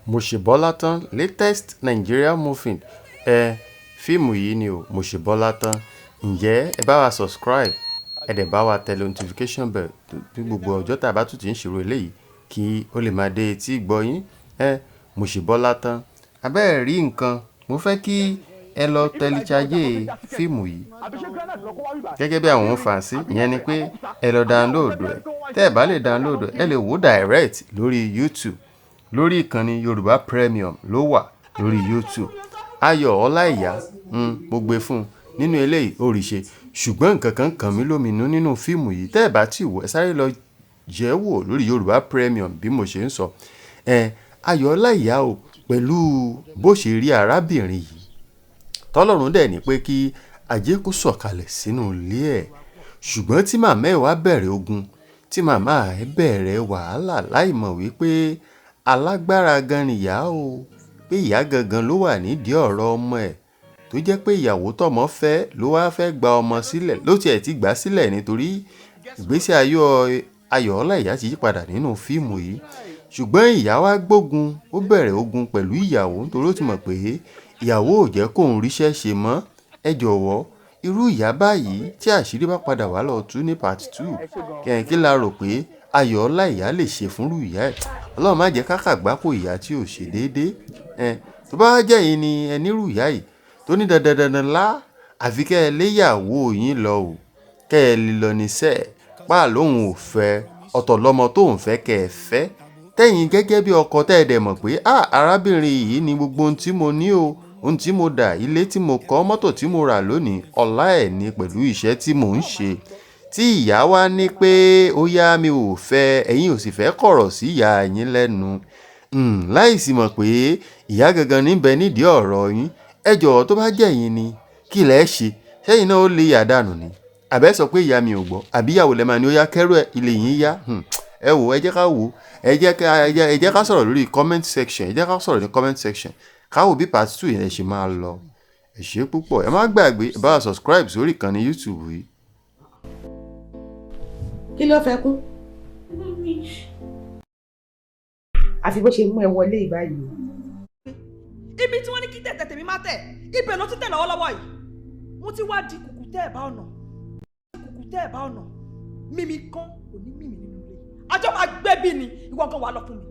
MOSEBOLATAN latest Nigeria movie fíìmù yìí ni o MOSEBOLATAN. Ǹjẹ́ ẹ bá wa subscribe ẹ dẹ̀ bá wa tẹ notification bell bí gbogbo ọjọ́ tá a bá tún ti ń ṣèrò eléyìí kí ó lè máa dé etí ìgbọ́ yín. MOSEBOLATAN abẹ́ẹ̀ rí nǹkan, mo fẹ́ kí ẹ lọ tẹlichajé fíìmù yìí gẹ́gẹ́ bí àwọn fàǹsí, ìyẹn ni pé ẹ lọ download ẹ̀. Tẹ́ ẹ bá lè download ẹ lè wò direct lórí YouTube lórí ìkànnì Yoruba Premium ló wà lórí YouTube. Ayọ̀ Olaiya mo gbé fún un nínú eléyìí ó rí ṣe, ṣùgbọ́n nǹkan kan kàn mí lóminú nínú fíìmù yìí. Tẹ́ ẹ bá ti wò ẹ sáré lọ jẹ́ wò lórí Yoruba Premium bí mo ṣe ń sọ. Ayọ̀ Olaiya o pẹ̀lú bó ṣe rí arábìnrin yìí tọ́lọ́run dẹ̀ ní pé kí ajé kó sọ̀kalẹ̀ sínú ilé ẹ̀, ṣùgbọ́n tí màmá ẹ̀ wá bẹ̀rẹ̀ ogun, tí màmá ẹ̀ bẹ̀rẹ̀ wàhálà láì mọ̀ wípé alágbára gan nìyá o, pé ìyá gangan ló wà nídìí ọ̀rọ̀ ọmọ ẹ̀, tó jẹ́ pé ìyàwó tọ́mọ fẹ́ ló wá fẹ́ gba ọmọ sílẹ̀, ló tiẹ̀ ti gbà sílẹ̀ nítorí ìgbésí Ayọ̀ Olaiya ti yí padà nínú fíìmù yìí. Ṣùgbọ́n ìyá wa gbógun, ó bẹ̀rẹ̀ ogun pẹ̀lú ìyàwó nítorí ó ti mọ̀ pé ìyàwó ò jẹ́ kóun ríṣẹ́ ṣe mọ́. Ẹ jọ̀wọ́, irú ìyá báyìí tí àṣírí bá padà wá lọ tú ní part 2 kí la rò pé Ayọ̀ Olaiya lè ṣe fúnrú ìyá ẹ̀. Ọlọ́run má jẹ́ ká kàgbákò ìyá tí ò ṣe déédéé. Tó bá jẹ́ yín ni ẹ nírú ìyá yìí tó ní dandan lá àfi kẹ́ ẹ léyàwó yín lọ o, kẹ́ ẹ lè lọ níṣẹ́ páà lóhùn ò fẹ́ ọ̀tọ̀ lọ́mọ tóun fẹ́ kẹ́ ẹ fẹ́. Tẹ́yìn gẹ́gẹ́ bí ọkọ tẹ́ ẹ dẹ̀ mọ̀ pé arábìnrin yìí ni gbogbo ohun tí mo ní o, ohun tí mo dà, ilé tí mo kọ́, mọ́tò tí mo rà lónìí, ọlá ẹ̀ ní pẹ̀lú iṣẹ́ tí mò ń ṣe. Tí ìyá wa ní pé ó yá mi ò fẹ́, ẹ̀yin ò sì fẹ́ kọ̀rọ̀ sí ìyá yín lẹ́nu, láì sì mọ̀ pé ìyá gangan níbẹ̀ nídìí ọ̀rọ̀ yín. Ẹ jọ̀ọ́ tó bá jẹ́ yín ni kí lẹ̀ ṣe? Ṣẹ́yìn náà ó lè yà dànù ni? Àbẹ́ sọ pé ìyá mi ò gbọ́, àbí ìyàwó lẹ́ máa ní ó yá kẹ́rù ẹ̀ ilé yín yá? Ẹ wò, ẹ jẹ́ ká wò, ẹ jẹ́ ká sọ̀rọ̀ lórí comment section, ẹ jẹ́ ká sọ̀rọ̀ ní comment section ká wò bí part 2 yẹn ṣe máa lọ. Ẹ ṣé púpọ̀, ẹ má gbàgbé ẹ bá wa subscribe sórí ìkànnì YouTube yìí. Kí ló fẹ́ kún? Àfi bó ṣe mú ẹ wọlé ìbáyìí. Ibi tí wọ́n ní kí tẹ̀tẹ̀ tèmi má tẹ̀, ibẹ̀ ló ti tẹ̀ lọ́wọ́lọ́wọ́ yìí. Mo ti wá di kùkùtẹ́ ẹ̀bá ọ̀nà. Kùkùtẹ́ ẹ̀bá ọ̀nà. Mímí kan kò ní mímí nínú ilé. Àjọ máa gbẹ́bí ni ìwọ gan wà lọ fún mi.